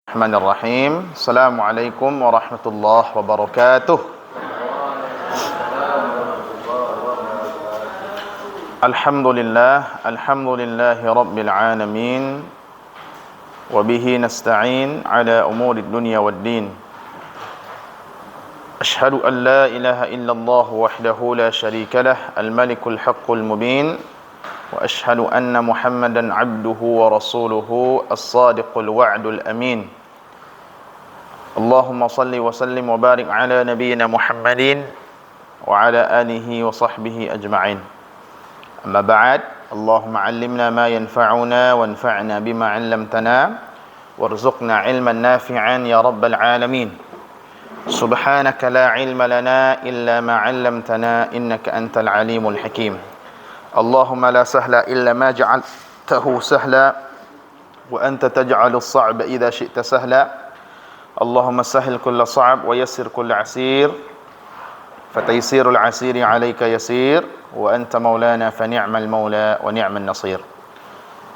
Bismillahirrahmanirrahim. Assalamualaikum warahmatullahi wabarakatuh. Alhamdulillahi rabbil alamin. Wa bihi nasta'in ala umuri dunya waddin. Ashhadu an la ilaha illallah wahdahu la syarika lah, al-malikul haqqul mubin. Wa ashhadu anna Muhammadan abduhu wa rasuluhu as-sadiqul wa'dul amin. Allahumma salli wa sallim wa barik ala nabiyyina Muhammadin wa ala alihi wa sahbihi ajma'in. Amma ba'd, Allahumma 'allimna ma yanfa'una wanfa'na bima 'allamtana warzuqna 'ilman nafi'an ya rabbal alamin. Subhanaka la 'ilma lana illa ma 'allamtana innaka antal alimul hakim. Allahumma la sahla illa ma ja'altahu sahla wa anta taj'alus sa'ba idza syi'ta sahla. Allahumma sahil kulla sa'ab wa yassir kulla asir fataysirul asiri alayka yasir wa anta maulana fa ni'mal maula wa ni'man nasir.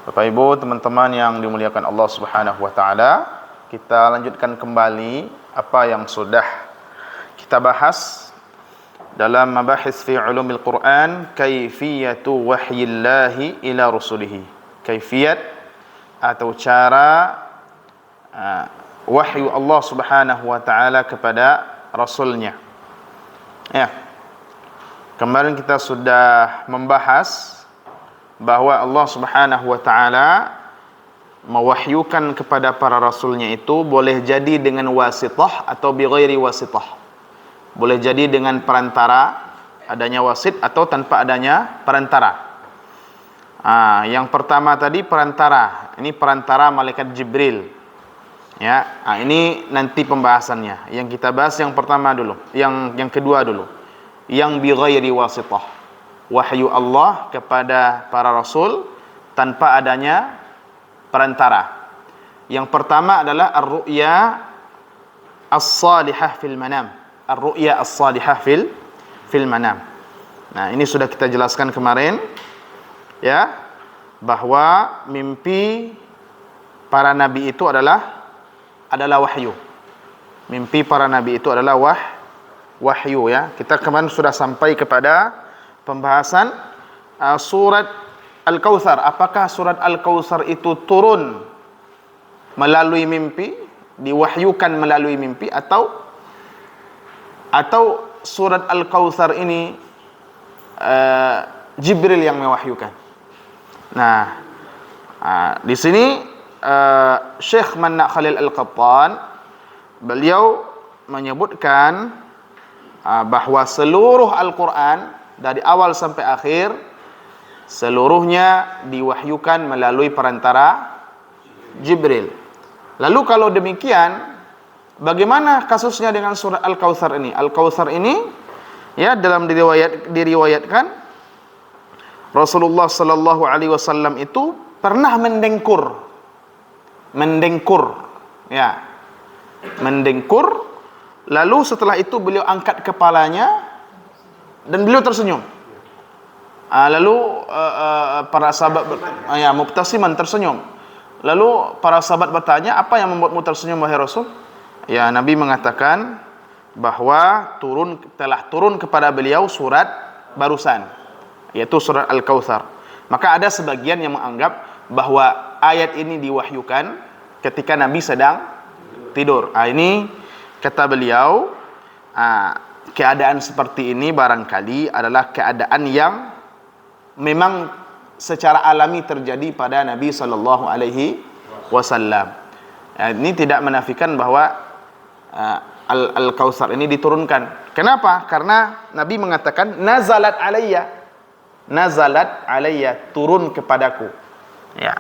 Bapak Ibu, teman-teman yang dimuliakan Allah Subhanahu wa taala, kita lanjutkan kembali apa yang sudah kita bahas dalam mabahis fi ulumil Quran, kaifiyatu wahyillahi ila rusulihi. Kaifiyat atau cara wahyu Allah Subhanahu wa taala kepada rasulnya. Ya. Kemarin kita sudah membahas bahwa Allah Subhanahu wa taala mewahyukan kepada para rasulnya itu boleh jadi dengan wasithah atau bighairi wasithah. Boleh jadi dengan perantara, adanya wasit atau tanpa adanya perantara. Yang pertama tadi perantara. Ini perantara malaikat Jibril. Ya, ini nanti pembahasannya. Yang kita bahas yang pertama dulu, yang kedua dulu. Yang bi ghairi wasithah. Wahyu Allah kepada para rasul tanpa adanya perantara. Yang pertama adalah ar-ru'ya as-salihah fil manam. Ar-ru'ya as-salihah fil manam. Nah, ini sudah kita jelaskan kemarin, ya, bahwa mimpi para nabi itu adalah wahyu. Mimpi para nabi itu adalah wahyu, ya. Kita kemarin sudah sampai kepada pembahasan surat Al-Kautsar. Apakah surat Al-Kautsar itu turun melalui mimpi, diwahyukan melalui mimpi, atau surat Al-Kautsar ini Jibril yang mewahyukan. Nah, di sini Syekh Manna Khalil Al-Qattan, beliau menyebutkan bahwa seluruh Al-Quran dari awal sampai akhir seluruhnya diwahyukan melalui perantara Jibril. Lalu kalau demikian, bagaimana kasusnya dengan surat Al-Kautsar ini? Al-Kautsar ini, ya, dalam diriwayatkan Rasulullah sallallahu alaihi wasallam itu pernah mendengkur, ya, mendengkur. Lalu setelah itu beliau angkat kepalanya dan beliau tersenyum. Lalu para sahabat mubtasiman, tersenyum. Lalu para sahabat bertanya, apa yang membuatmu tersenyum wahai Rasul? Ya, Nabi mengatakan bahwa telah turun kepada beliau surat barusan, yaitu surat Al-Kautsar. Maka ada sebagian yang menganggap bahwa ayat ini diwahyukan ketika Nabi sedang tidur. Ini kata beliau, keadaan seperti ini barangkali adalah keadaan yang memang secara alami terjadi pada Nabi sallallahu alaihi wasallam. Ini tidak menafikan bahwa Al-Kautsar ini diturunkan. Kenapa? Karena Nabi mengatakan nazalat alayya, turun kepadaku. Ya,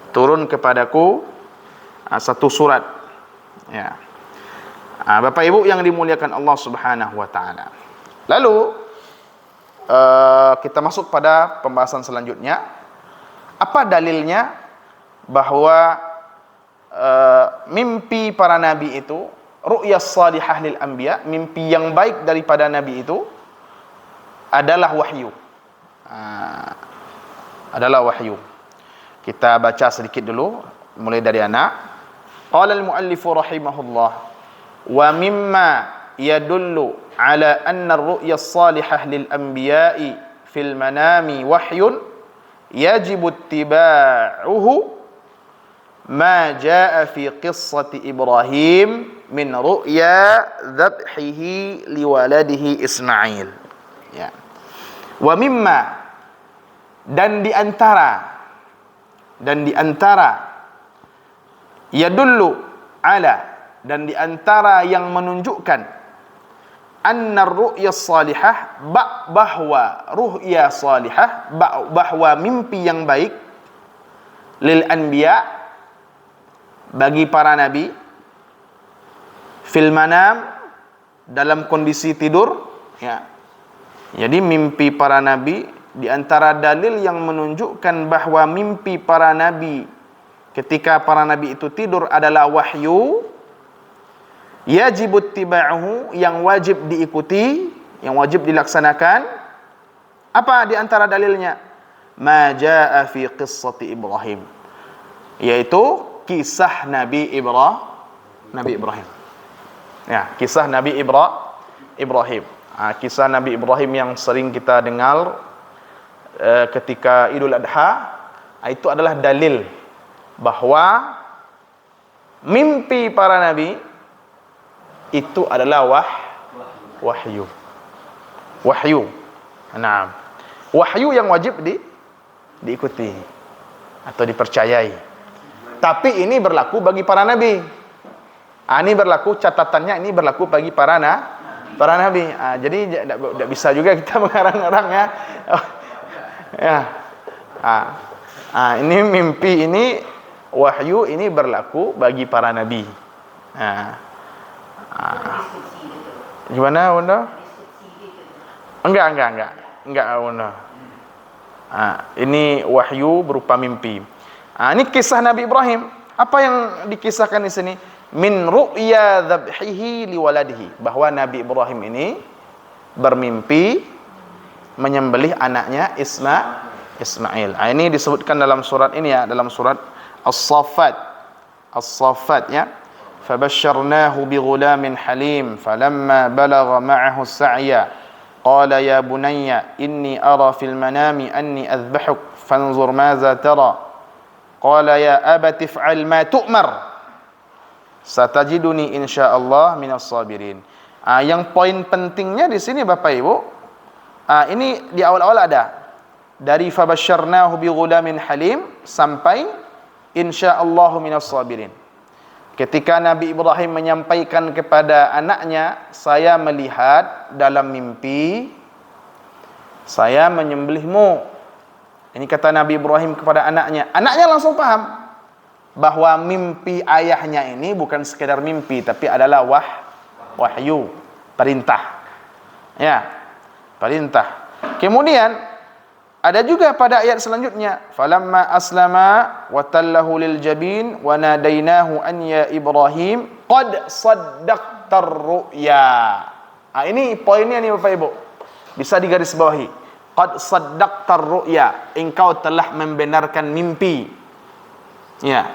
turun kepadaku satu surat. Ya, Bapak Ibu yang dimuliakan Allah Subhanahu wa taala. Lalu kita masuk pada pembahasan selanjutnya. Apa dalilnya bahwa mimpi para nabi itu, ru'yas salihah lil anbiya, mimpi yang baik daripada nabi itu adalah wahyu. Adalah wahyu. Kita baca sedikit dulu, mulai dari anak. Qala al-muallif rahimahullah, wa mimma yadullu ala anna ar-ru'ya as-salihah lil anbiya'i fil manami wahyun yajibu ittiba'uhu ma jaa fi qissati Ibrahim min ru'ya dhabhihi liwaladihi Ismail. Ya. Wa mimma, dan di antara yadullu ala, dan di antara yang menunjukkan anna ru'ya salihah, bahwa ru'ya salihah, bahwa mimpi yang baik, lil anbiya, bagi para nabi, fil manam, dalam kondisi tidur, ya. Jadi mimpi para nabi, di antara dalil yang menunjukkan bahwa mimpi para nabi ketika para nabi itu tidur adalah wahyu, yajibu ittiba'uhu, yang wajib diikuti, yang wajib dilaksanakan. Apa di antara dalilnya? Ma jaa fi qissati Ibrahim, yaitu kisah Nabi Ibrahim. Ya, kisah Nabi Ibrahim. Kisah Nabi Ibrahim yang sering kita dengar ketika Idul Adha, itu adalah dalil bahwa mimpi para nabi itu adalah wahyu. Naam. Wahyu yang wajib diikuti atau dipercayai. Tapi ini berlaku bagi para nabi. Ini berlaku, catatannya ini berlaku bagi para nabi. Jadi tidak bisa juga kita mengarang-arang, ya. Ya. Ini mimpi, ini wahyu, ini berlaku bagi para nabi. Gimana, Bunda? Enggak, Bunda. Ini wahyu berupa mimpi. Ini kisah Nabi Ibrahim. Apa yang dikisahkan di sini? Min ru'ya dhabhihi liwaladihi, bahwa Nabi Ibrahim ini bermimpi menyembelih anaknya Ismail. Ini disebutkan dalam surat ini, ya, dalam surat As-Saffat, ya. Fabasyarnahu bighulamin halim falamma balagha ma'ahu as-sa'ya qala ya bunayya inni ara fil manami anni adhbahuk fanzur madza tara qala ya abati if'al ma tu'mar satajiduni insyaallah minas sabirin. Yang poin pentingnya di sini Bapak Ibu, ini di awal-awal ada dari fabasyarnahu bighulamin halim sampai insyaallah minas sabirin. Ketika Nabi Ibrahim menyampaikan kepada anaknya, saya melihat dalam mimpi saya menyembelihmu. Ini kata Nabi Ibrahim kepada anaknya. Anaknya langsung paham bahwa mimpi ayahnya ini bukan sekedar mimpi, tapi adalah wahyu, perintah. Ya, perintah. Kemudian ada juga pada ayat selanjutnya, falamma aslama wa tallahu lil jabin wa nadainahu an ya Ibrahim qad saddaqtar ru'ya. Ini poinnya nih Bapak Ibu. Bisa digarisbawahi. Qad saddaqtar ru'ya, engkau telah membenarkan mimpi. Ya.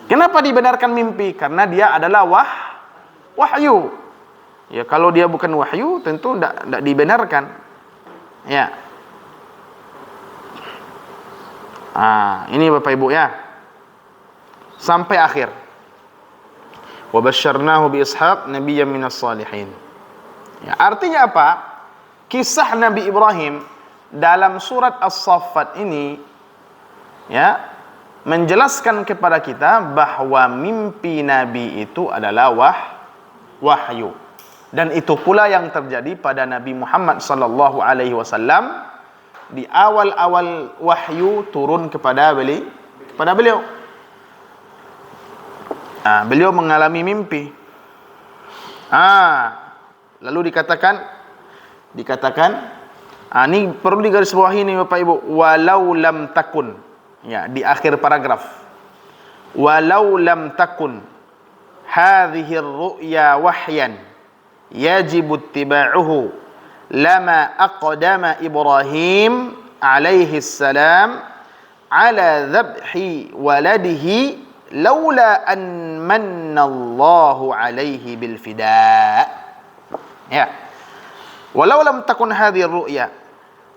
Kenapa dibenarkan mimpi? Karena dia adalah wahyu. Ya, kalau dia bukan wahyu tentu tidak dibenarkan. Ya. Ini Bapak Ibu, ya. Sampai akhir. Wa basyarnahu bi Ishaq nabiyyan minas salihin. Ya, artinya apa? Kisah Nabi Ibrahim dalam surat As-Saffat ini, ya, menjelaskan kepada kita bahwa mimpi Nabi itu adalah wahyu. Dan itu pula yang terjadi pada Nabi Muhammad sallallahu alaihi wasallam di awal-awal wahyu turun kepada beliau. Beliau mengalami mimpi. Lalu dikatakan, ini perlu digarisbawahi nih Bapak Ibu, walau lam takun, ya, di akhir paragraf, walau lam takun hadhihi ar-ru'ya wahyan yajibu ittiba'uhu lama aqdama Ibrahim alaihi salam ala dhabhi waladihi laula an mannallahu alaihi bil fida. Ya. Walau lam takun hadhihi ru'ya,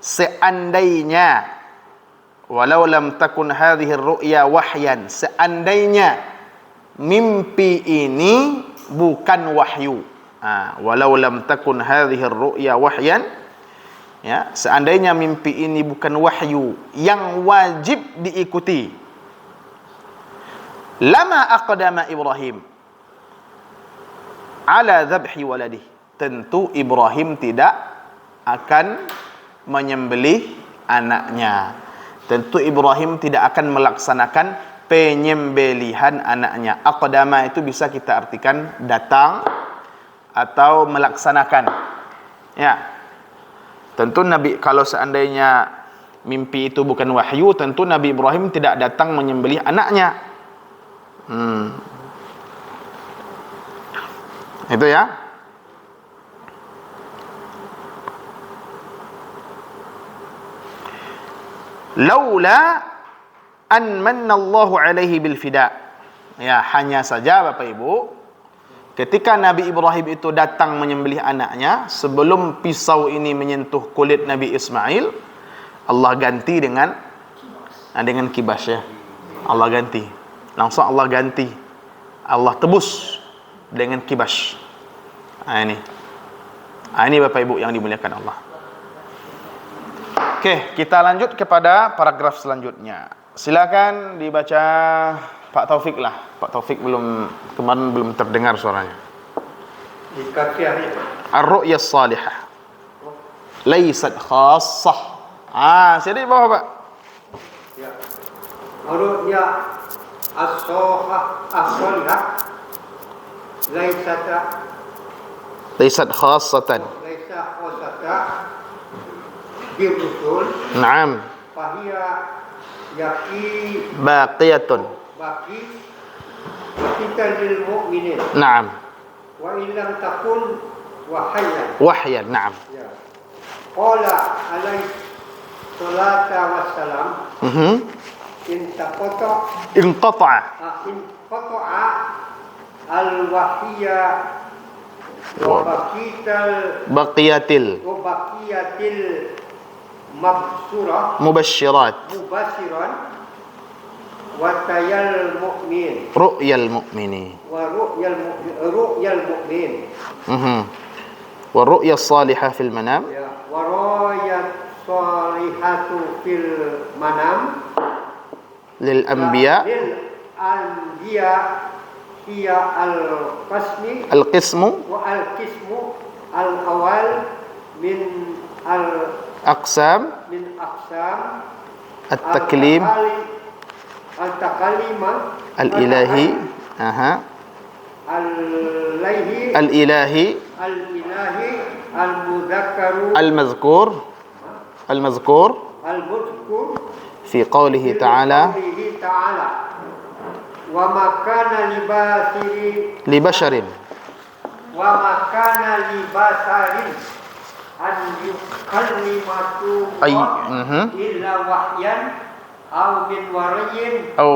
seandainya walau lam takun hadhihi ru'ya wahyan, seandainya mimpi ini bukan wahyu. Walau lam takun hadhihi ru'ya wahyan, ya, seandainya mimpi ini bukan wahyu yang wajib diikuti, lama aqdama Ibrahim ala dhabhi waladih, tentu Ibrahim tidak akan menyembelih anaknya. Tentu Ibrahim tidak akan melaksanakan penyembelihan anaknya. Aqdama itu bisa kita artikan datang atau melaksanakan. Ya. Tentu Nabi, kalau seandainya mimpi itu bukan wahyu, tentu Nabi Ibrahim tidak datang menyembelih anaknya. Itu ya. Laula an mannallahu alaihi bil fida. Ya, hanya saja Bapak Ibu, ketika Nabi Ibrahim itu datang menyembelih anaknya, sebelum pisau ini menyentuh kulit Nabi Ismail, Allah ganti dengan kibas, ya. Allah ganti. Langsung Allah ganti. Allah tebus dengan kibas. Ini Bapak Ibu yang dimuliakan Allah. Oke, kita lanjut kepada paragraf selanjutnya. Silakan dibaca Pak Taufik lah. Pak Taufik kemarin belum terdengar suaranya. Di kaki hari Ar-ru'ya salihah laysat khassah. Sini bawah Pak. ya. Ar-ru'ya as-salihah laysat khassatan birrusul. Naam. Fahiya yaqi Baqiyatun. Baqitan lil mu'minin. Naam. Wa illam takun Wahyan. Naam. Ya. Qala alaihi salatu wassalam. Inqata'a al-wahiyya wa baqiyatil mubashiran wa tayal mu'min ru'yal mu'mini wa ru'yal mu'min wa ru'ya salihah fil manam wa ru'ya salihatu fil manam lil anbiya hiya al-qismu al-awal min aqsam at-taklim al-ilahi al-ilahi al-mazkur fi qawlihi ta'ala wa makana libasharin an yukallimatu illa wahyan aw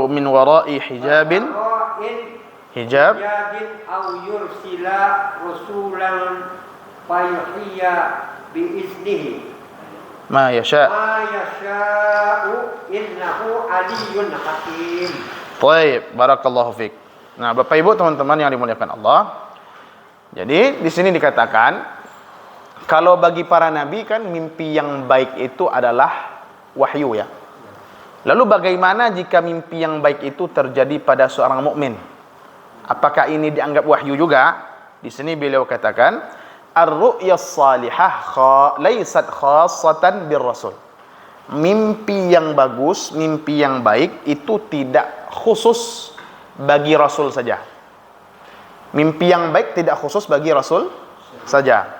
min wara'i hijab aw yursila rasulan fayuhiyya biiznihi ma yasha'u innahu aliyyun hakim. Baik, barakallahu fiik. Nah, Bapak Ibu teman-teman yang dimuliakan Allah. Jadi di sini dikatakan kalau bagi para nabi kan mimpi yang baik itu adalah wahyu, ya. Lalu bagaimana jika mimpi yang baik itu terjadi pada seorang mukmin? Apakah ini dianggap wahyu juga? Di sini beliau katakan ar-ru'ya salihah laysat khassatan bir rasul. Mimpi yang bagus, mimpi yang baik itu tidak khusus bagi Rasul saja. Mimpi yang baik tidak khusus bagi Rasul saja.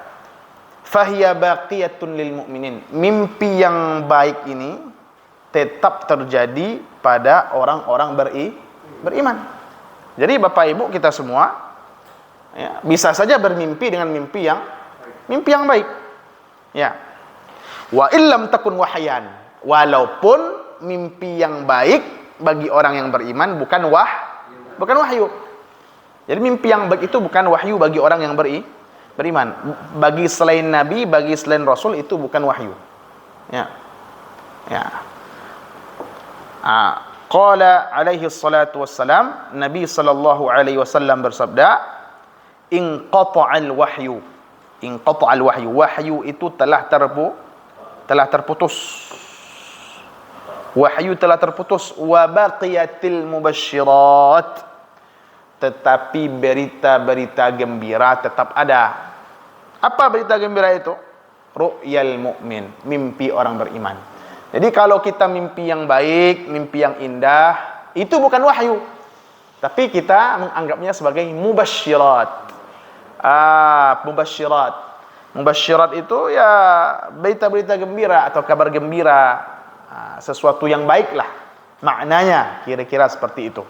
Fahiya baqiyatun lil mu'minin. Mimpi yang baik ini tetap terjadi pada orang-orang beriman. Jadi Bapak Ibu kita semua, ya, bisa saja bermimpi dengan mimpi yang baik. Ya. Wa illam takun wahyan, walaupun mimpi yang baik bagi orang yang beriman bukan bukan wahyu. Jadi mimpi yang baik itu bukan wahyu bagi orang yang beriman. Bagi selain nabi, bagi selain rasul itu bukan wahyu. Ya. Ya. Qala alaihi salatu wassalam, Nabi sallallahu alaihi wasallam bersabda, inqata'al wahyu. Inqata'al wahyu. Wahyu itu telah terputus. Wahyu telah terputus. Wa baqiyatil mubasysyirat. Tetapi berita-berita gembira tetap ada. Apa berita gembira itu? Ru'yal mu'min, mimpi orang beriman. Jadi kalau kita mimpi yang baik, mimpi yang indah, itu bukan wahyu. Tapi kita menganggapnya sebagai mubasysyirat. Mubasysyirat. Mubasysyirat itu ya berita-berita gembira atau kabar gembira, sesuatu yang baik lah. Maknanya kira-kira seperti itu.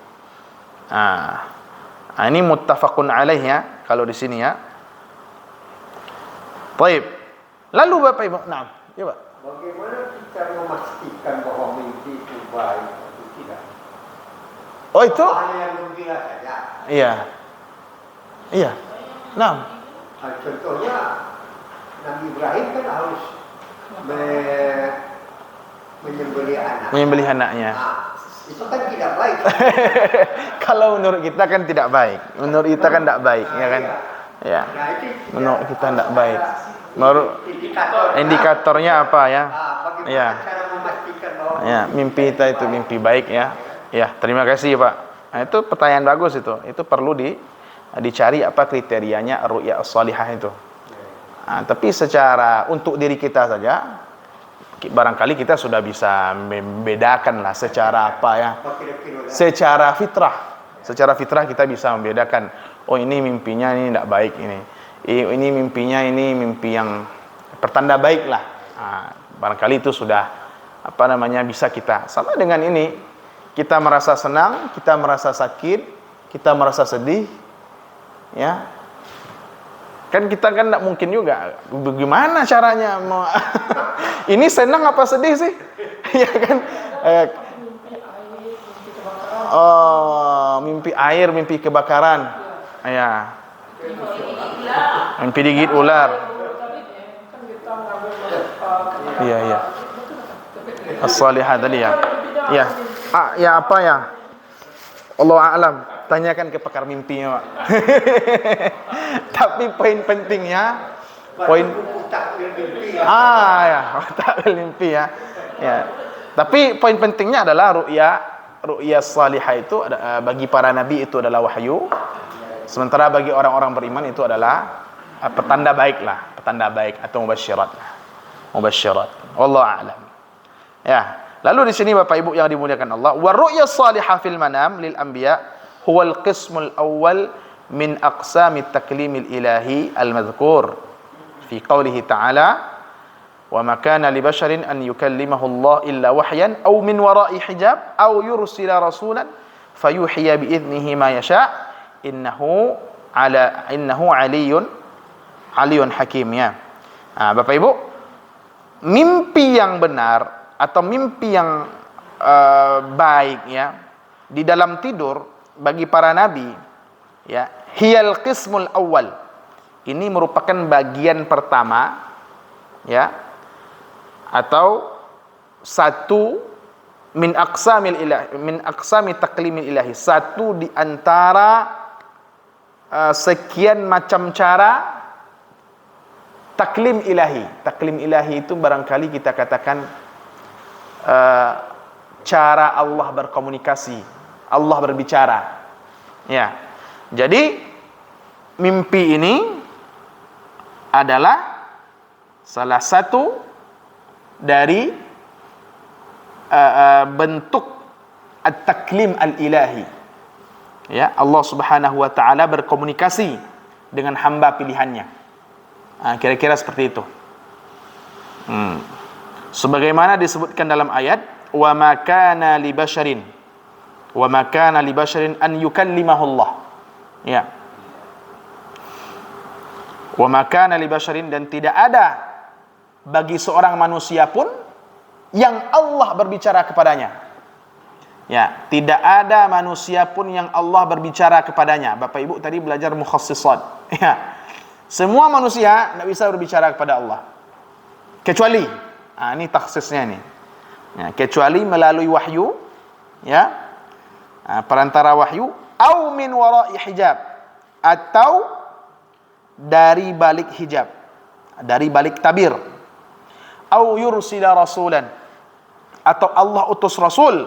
Ini muttafaqun alaih ya, kalau di sini ya. Baik. Lalu Bapak Ibu, nah, coba. Bagaimana kita memastikan bahwa mimpi itu baik atau tidak? Oh itu? Hanya yang gembira saja. Iya. Iya. Nah. Contohnya Nabi Ibrahim kan harus menyembelih anak. Menyembelih anaknya. Itu kan tidak baik. Kalau menurut kita kan tidak baik. Menurut kita kan tidak baik, ya kan? Ya. Menurut kita tidak baik. Menurut indikatornya apa ya? Ya. Cara memastikan bahwa Ya, mimpi kita itu mimpi baik ya. Ya, terima kasih Pak. Nah, itu pertanyaan bagus itu. Itu perlu dicari apa kriterianya ru'ya as-salihah itu. Nah, tapi secara untuk diri kita saja barangkali kita sudah bisa membedakan lah secara apa ya? Secara fitrah. Secara fitrah kita bisa membedakan, oh ini mimpinya ini tidak baik ini. Ini mimpinya ini mimpi yang pertanda baik lah. Nah, barangkali itu sudah bisa kita. Sama dengan ini, kita merasa senang, kita merasa sakit, kita merasa sedih, ya. Kan kita kan tidak mungkin juga. Bagaimana caranya? Ini senang apa sedih sih? Ya kan? Mimpi air, mimpi kebakaran. Ya. Mimpi digigit ular. Iya. As-salihah tadi ya. Ya. Ya apa ya? Allah a'lam. Tanyakan ke pakar mimpinya, Pak. Tapi poin pentingnya takwil mimpi ya. Ya. Tapi poin pentingnya adalah ru'ya salihah itu bagi para nabi itu adalah wahyu. Sementara bagi orang-orang beriman itu adalah petanda baik atau mubasysyirat. Wallahu a'lam. Ya. Lalu di sini Bapak Ibu yang dimuliakan Allah, wa ru'ya salihah fil manam lil anbiya huwal qismul awwal min aqsamit taklimil ilahi al-madhkur fi qawlihi ta'ala wa ma kana li basharin an yukallimahu Allah illa wahyan aw min wara'i hijab aw yursila rasulan fayuhiya bi idnihi ma yasha innahu aliyun hakim ya. Bapak Ibu, mimpi yang benar atau mimpi yang baik ya di dalam tidur bagi para nabi ya, hiyal qismul awal, ini merupakan bagian pertama ya, atau satu min aqsami taklimil ilahi, satu di antara sekian macam cara taklim ilahi. Taklim ilahi itu barangkali kita katakan cara Allah berkomunikasi, Allah berbicara. Ya. Jadi mimpi ini adalah salah satu dari bentuk at-taklim al-ilahi. Ya, Allah Subhanahu wa taala berkomunikasi dengan hamba pilihannya. Kira-kira seperti itu. Sebagaimana disebutkan dalam ayat, wa ma kana li basharin an yukallimahu Allah. Ya. Wa ma kana li basharin, dan tidak ada bagi seorang manusia pun yang Allah berbicara kepadanya. Ya, tidak ada manusia pun yang Allah berbicara kepadanya. Bapak Ibu tadi belajar mukhassisat. Ya. Semua manusia tidak bisa berbicara kepada Allah. Kecuali, ini takhsisnya nih. Ya, kecuali melalui wahyu, ya. Perantara wahyu, au min wara'i hijab, atau dari balik hijab, dari balik tabir. Au yursila rasulan, atau Allah utus rasul,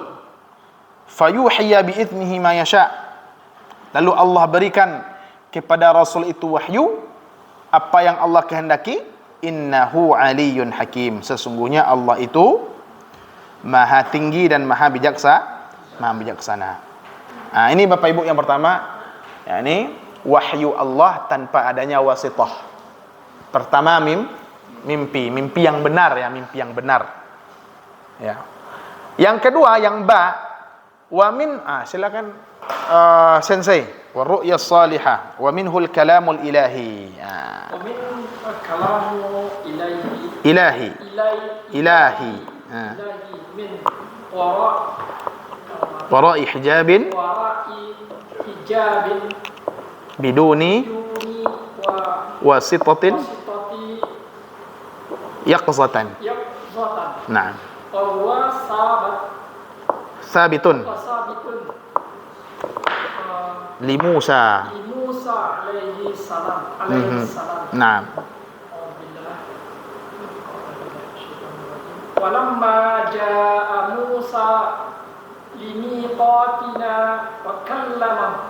fayuhiya bi'idnihi ma yasha, lalu Allah berikan kepada rasul itu wahyu apa yang Allah kehendaki. Innahu aliyyun hakim, sesungguhnya Allah itu maha tinggi dan maha bijaksana. Nah, ini Bapak Ibu yang pertama, yakni wahyu Allah tanpa adanya wasithah. Pertama mimpi yang benar, ya, mimpi yang benar. Ya. Yang kedua, yang ba, wa min, silakan sensei, wa ru'ya salihah wa minhul kalamul ilahi. Wa min kalamu ilahi Ilahi min wara'i hijabin biduni wasitatin yaqzatan. Nah, sabitun li Musa alaihi salam. Nah, walamma jaa Musa limiqatina wa kallama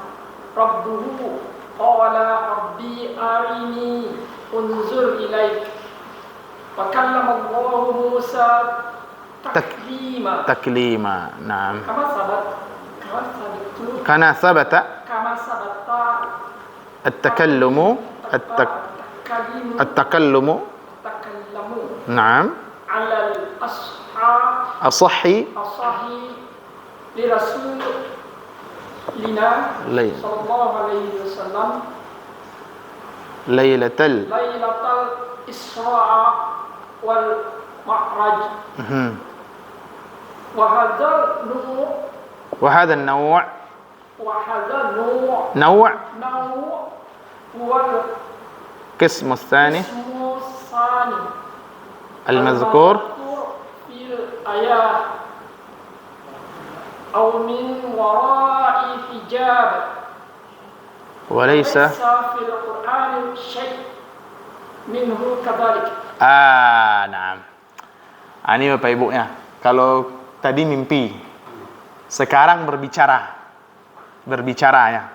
rabbuhu qala rabbi arini unzur ilaik wa kallama Allahu Musa taklima. Naam. Kama sabata at-takallumu naam ala al-ashahi li rasulina sallallahu alaihi wasallam lailatal isra wal mi'raj. وهذا النوع هو القسم الثاني المذكور في الآيات أو من وراء حجاب وليس في القرآن شيء منه كذلك. Nah. Ini Bapak Ibu ya. Kalau tadi mimpi, sekarang berbicara ya.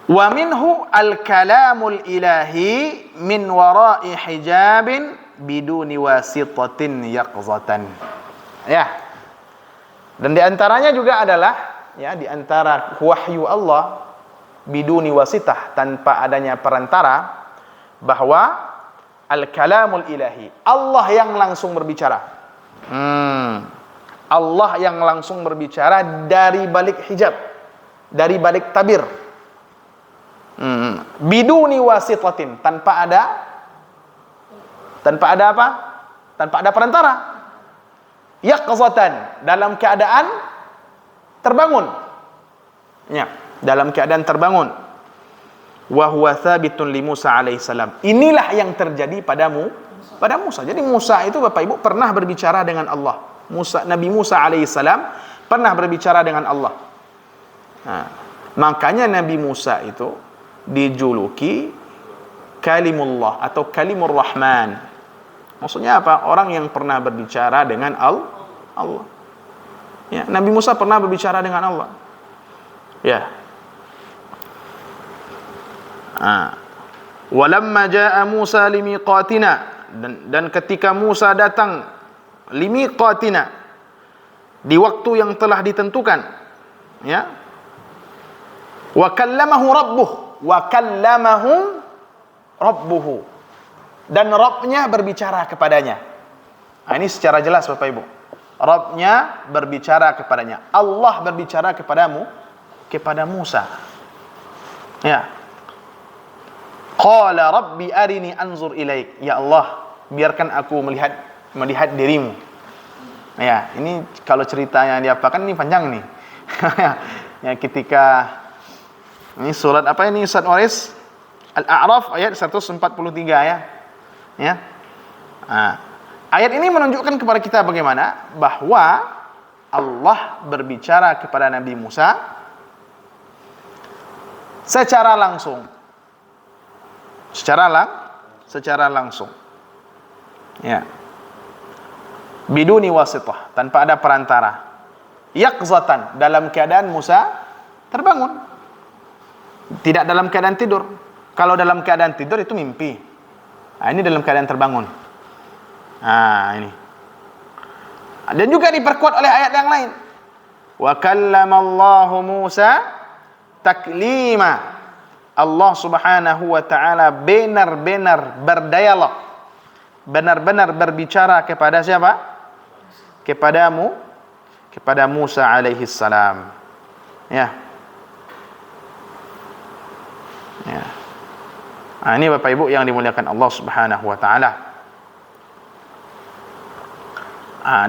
Wa minhu al-kalamul ilahi min wara'i hijabin biduni wasitatin yaqzatan. Ya. Dan di antaranya juga adalah, ya, di antara wahyu Allah biduni wasitah, tanpa adanya perantara, bahwa al-kalamul ilahi, Allah yang langsung berbicara. Allah yang langsung berbicara dari balik hijab, dari balik tabir. Biduni wasitatin, tanpa ada apa? Tanpa ada perantara. Yaqzatan, dalam keadaan terbangun. Ya, dalam keadaan terbangun. Wa huwa thabitun li Musa alaihissalam. Inilah yang terjadi pada Musa. Jadi Musa itu Bapak Ibu pernah berbicara dengan Allah. Nabi Musa alaihissalam pernah berbicara dengan Allah. Nah, makanya Nabi Musa itu dijuluki kalimullah atau kalimur rahman. Maksudnya apa? Orang yang pernah berbicara dengan Allah. Ya, Nabi Musa pernah berbicara dengan Allah. Ya. Walamma jaa Musa limiqatina, dan ketika Musa datang limiqatina, di waktu yang telah ditentukan, ya, wa kallamahu rabbuhu, dan Rabbnya berbicara kepadanya. Ini secara jelas Bapak Ibu, Rabbnya berbicara kepadanya, Allah berbicara kepada Musa. Ya. Qala rabbi arini anzur ilaik. Ya Allah, biarkan aku melihat dirimu. Ya, ini kalau ceritanya diapakan ini panjang nih. Ya, ketika ini surat apa ini Ustaz Waris? Al-A'raf ayat 143 ya. Ya. Nah, ayat ini menunjukkan kepada kita bagaimana bahwa Allah berbicara kepada Nabi Musa secara langsung. Secara langsung. Ya. Biduni wasithah, tanpa ada perantara. Yaqzatan, dalam keadaan Musa terbangun. Tidak dalam keadaan tidur. Kalau dalam keadaan tidur itu mimpi. Nah, ini dalam keadaan terbangun. Nah, ini. Dan juga diperkuat oleh ayat yang lain. Wa kallamallahu Musa taklima. Allah Subhanahu wa taala benar-benar berdialog. Benar-benar berbicara kepada siapa? Kepada Musa alaihi salam. Ya. Ya. Nah, ini Bapak Ibu yang dimuliakan Allah Subhanahu wa taala.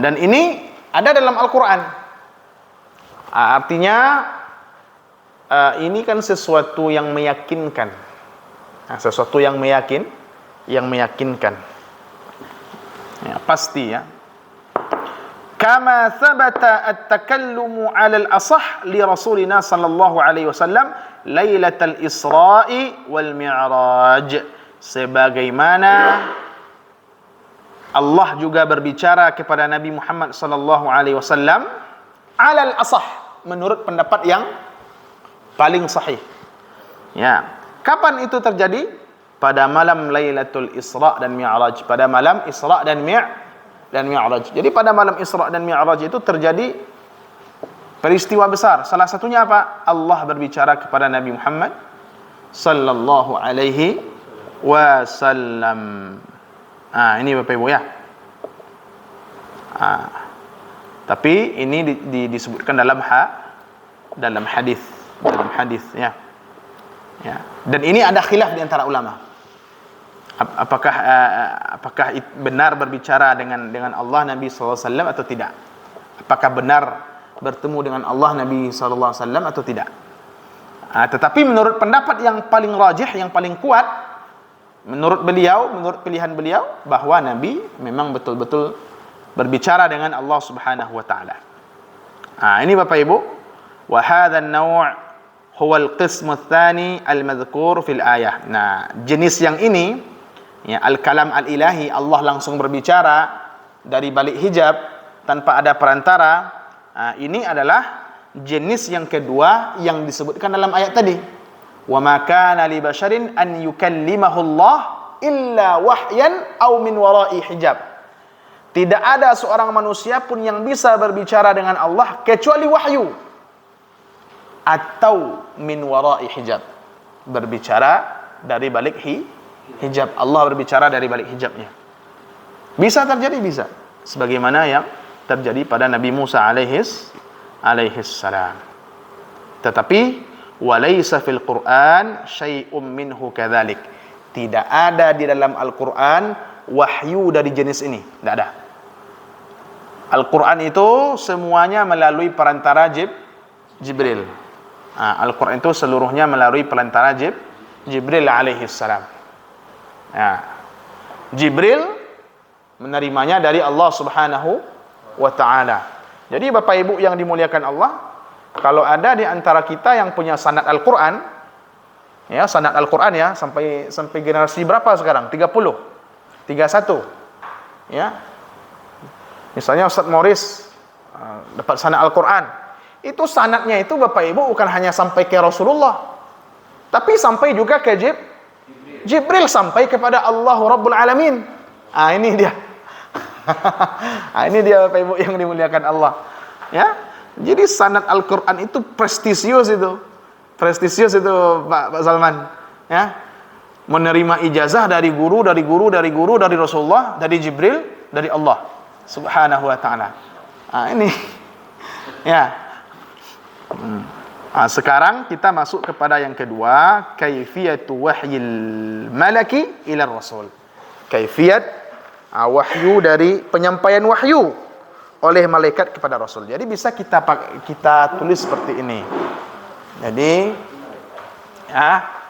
Dan ini ada dalam Al-Qur'an. Artinya ini kan sesuatu yang meyakinkan. Sesuatu yang meyakinkan. Ya, pasti ya. Kama thabata at-takallumu 'ala al-asah li Rasulina sallallahu alaihi wasallam lailatul Isra'i wal Mi'raj, sebagaimana Allah juga berbicara kepada Nabi Muhammad sallallahu alaihi wasallam 'ala al-asah, menurut pendapat yang paling sahih. Ya, kapan itu terjadi? Pada malam Lailatul Isra dan Mi'raj, pada malam Isra dan Mi'raj. Jadi pada malam Isra dan Mi'raj itu terjadi peristiwa besar. Salah satunya apa? Allah berbicara kepada Nabi Muhammad sallallahu alaihi wasallam. Ini Bapak Ibu ya. Tapi ini disebutkan dalam hadis ya. Ya. Dan ini ada khilaf di antara ulama. Apakah benar berbicara dengan Allah Nabi SAW atau tidak? Apakah benar bertemu dengan Allah Nabi SAW atau tidak? Tetapi menurut pendapat yang paling rajih, yang paling kuat, menurut pilihan beliau, bahwa Nabi memang betul-betul berbicara dengan Allah Subhanahu wa taala. Ini Bapak Ibu, wa hadha an-naw' huwa al-qism ats-tsani al-madhkur fil ayah. Nah, jenis yang ini ya, al-kalam al-ilahi, Allah langsung berbicara dari balik hijab tanpa ada perantara. Ini adalah jenis yang kedua yang disebutkan dalam ayat tadi. Wa ma kana li basharin an yukallimahu Allah illa wahyan aw min wara'i hijab. Tidak ada seorang manusia pun yang bisa berbicara dengan Allah kecuali wahyu atau min wara'i hijab, berbicara dari balik hijab. Allah berbicara dari balik hijabnya. Bisa terjadi, bisa. Sebagaimana yang terjadi pada Nabi Musa alaihis salam. Tetapi walaysa fil Qur'an syai'um minhu kadzalik. Tidak ada di dalam Al-Qur'an wahyu dari jenis ini. Tidak ada. Al-Qur'an itu semuanya melalui perantara Jibril. Al-Qur'an itu seluruhnya melalui perantara Jibril alaihis salam. Ya. Jibril menerimanya dari Allah Subhanahu wa taala. Jadi Bapak Ibu yang dimuliakan Allah, kalau ada di antara kita yang punya sanad Al-Qur'an, ya, sanad Al-Qur'an ya, sampai generasi berapa sekarang? 30, 31. Ya. Misalnya Ustaz Morris dapat sanad Al-Qur'an. Itu sanadnya itu Bapak Ibu bukan hanya sampai ke Rasulullah, tapi sampai juga ke Jibril, sampai kepada Allah Rabbul Alamin. Ini dia. Ini dia Bapak Ibu yang dimuliakan Allah. Ya. Jadi sanad Al-Qur'an itu prestisius itu. Prestisius itu Pak Salman. Ya. Menerima ijazah dari guru dari Rasulullah, dari Jibril, dari Allah Subhanahu wa taala. Ini. Ya. Sekarang kita masuk kepada yang kedua, kaifiyatu wahyil malaki ila rasul. Kaifiyat wahyu, dari penyampaian wahyu oleh malaikat kepada Rasul. Jadi bisa kita tulis seperti ini. Jadi ya,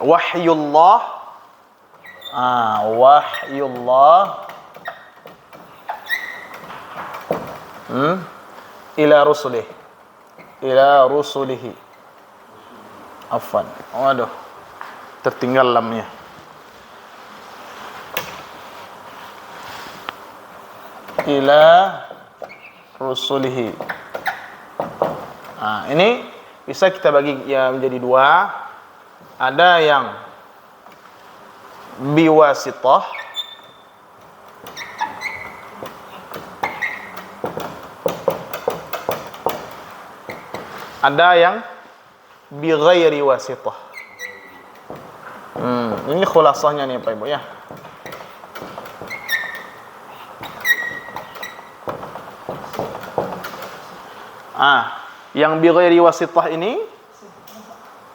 wahyullah, wahyullah ila rusulihi, afwan, waduh, tertinggal lamnya. Ila rusulihi. Ini bisa kita bagi ya menjadi dua. Ada yang biwasitah, ada yang bighairi wasitah. Ini khulasahnya nih Pak Ibu ya. Yang bighairi wasitah ini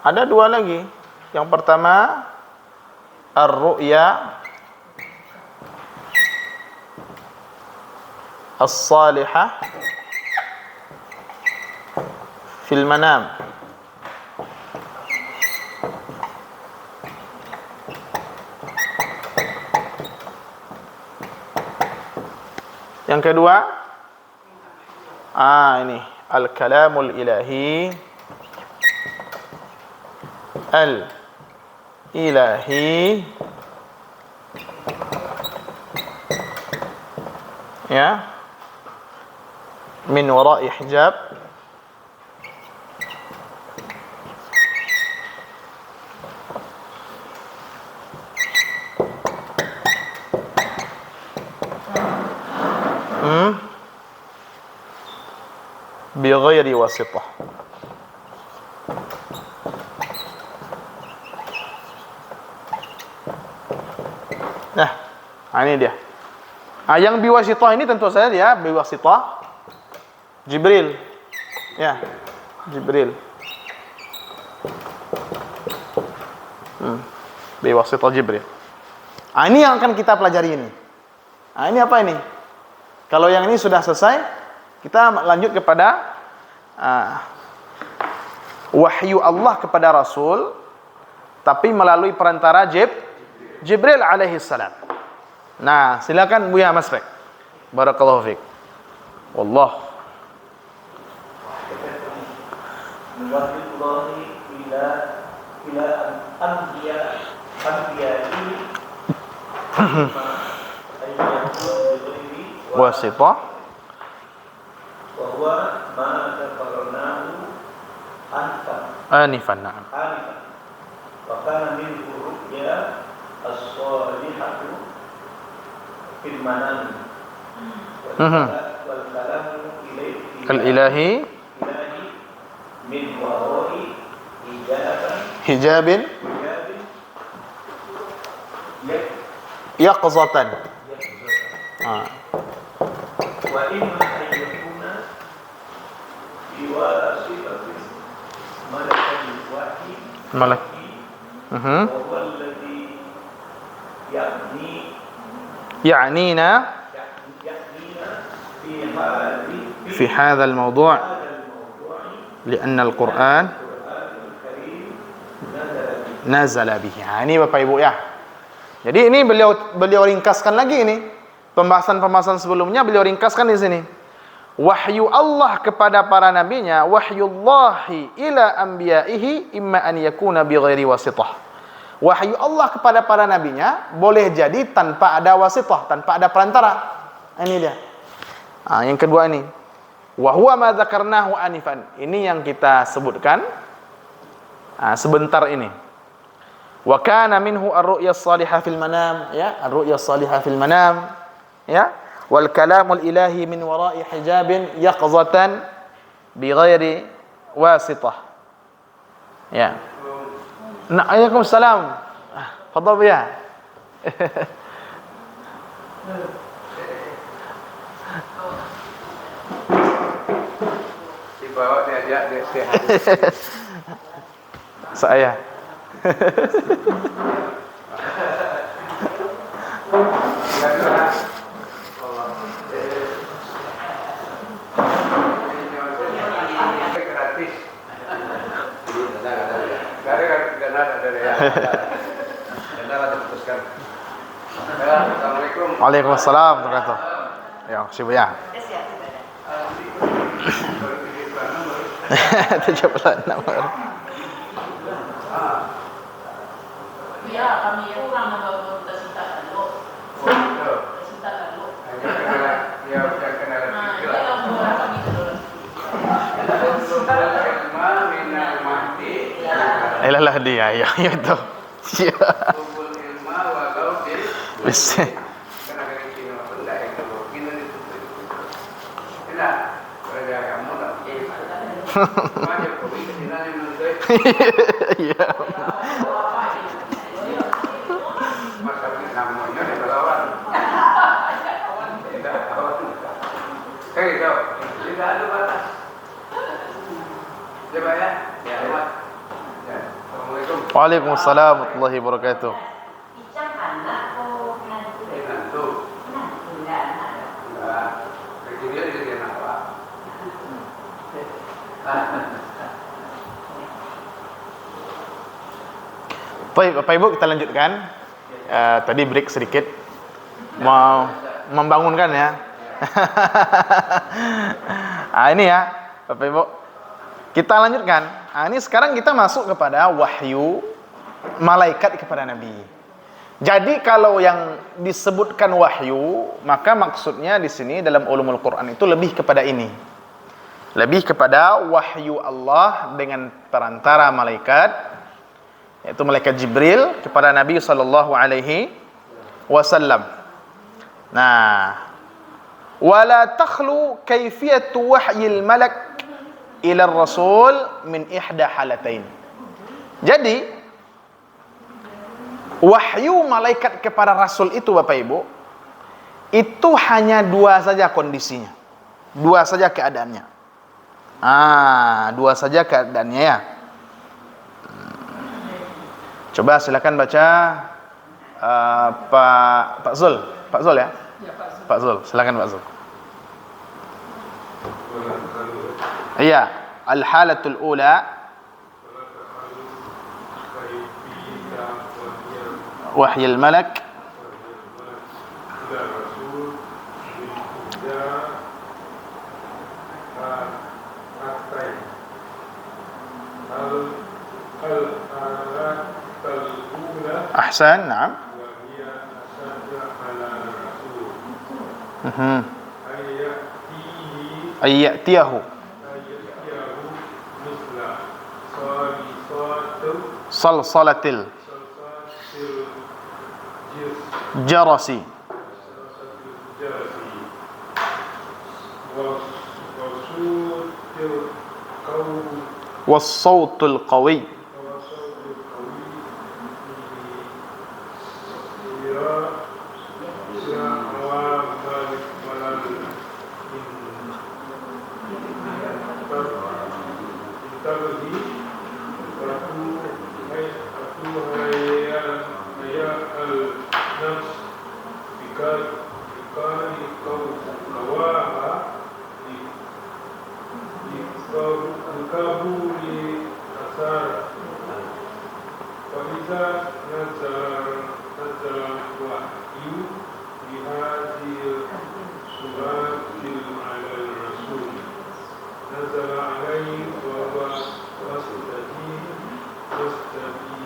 ada dua lagi. Yang pertama ar-ru'ya as-salihah fil manam. Yang kedua ini al-kalamul ilahi ya, min wara'i hijab, bighairi wasitah. Ini dia. Yang biwasitah ini tentu saja dia biwasitah Jibril. Ya, Jibril. Biwasitah Jibril. Ini yang akan kita pelajari ini. Ini apa ini? Kalau yang ini sudah selesai, kita lanjut kepada wahyu Allah kepada Rasul, tapi melalui perantara Jibril alaihi salam. Nah, silakan Buya Masrek. Barakallahu fiik. Wallah. Wahyullahi ila anbiya'i wasitah wa huwa ma tafarranahu anifan. Na'am. Wa kana min ru'ya as-salihatu fil manam wal kalamu al-ilahi min wara'i hijabin yaqzatan. Wa imma an yakuna biwasitatin malakil wahyi Malak. wa huwa alladhi يعنينا في هذا الموضوع لأن القرآن نزل به. Ini Bapak Ibu ya. Jadi ini beliau ringkaskan lagi ini. Pembahasan sebelumnya beliau ringkaskan di sini. Wahyu Allah kepada para nabinya, wahyullahi ila anbiya'ihi imma an yakuna bighairi wasitah. Wahyu Allah kepada para nabinya boleh jadi tanpa ada wasitah, tanpa ada perantara. Ini dia. Yang kedua ini. Wa huwa ma dzakarnahu anifan. Ini yang kita sebutkan sebentar ini. Wa kana minhu ar-ru'ya as-salihah fil manam, ya, ar-ru'ya as-salihah fil manam, ya. wal kalamul ilahi min wara'i hijabin yaqzatan bighairi wasitah. Ya. Nah, Waalaikumsalam. Fadhal ya. Dibawa diajak dia sehat. Saya. Gratis. Assalamualaikum. Waalaikumsalam warahmatullahi wabarakatuh. Ya, siapa ya? 76 orang. Ya, kami itu orang membangun tercinta lalu. Tercinta lalu. Ya, udah kenal Nah, juga. itu yang orang kami dulu. Ilalah dia, ya itu. Ya. Bisa. Iya. Waalaikumsalam warahmatullahi wabarakatuh. Baik, Bapak Ibu, kita lanjutkan. Tadi break sedikit. Mau membangunkan ya. Nah, ini ya, Bapak Ibu. Kita lanjutkan. Nah, ini sekarang kita masuk kepada wahyu malaikat kepada Nabi. Jadi kalau yang disebutkan wahyu, maka maksudnya di sini dalam ulumul Quran itu lebih kepada ini. Lebih kepada wahyu Allah dengan perantara malaikat, yaitu malaikat Jibril kepada Nabi sallallahu alaihi wasallam. Nah, wala takhlu kaifiyatu wahyil malak ila rasul min ihda halatain. Jadi wahyu malaikat kepada rasul itu Bapak Ibu, itu hanya dua saja kondisinya. Dua saja keadaannya. Dua saja keadaannya ya. Coba silakan baca Pak Zul. Pak Zul ya? Ya, Pak Zul. Pak Zul, silakan Pak Zul. Iya, al-halatul ula wahyul malak ahsan, na'am. Ayyatiyahu salsalatil jarasi was-sautul qawi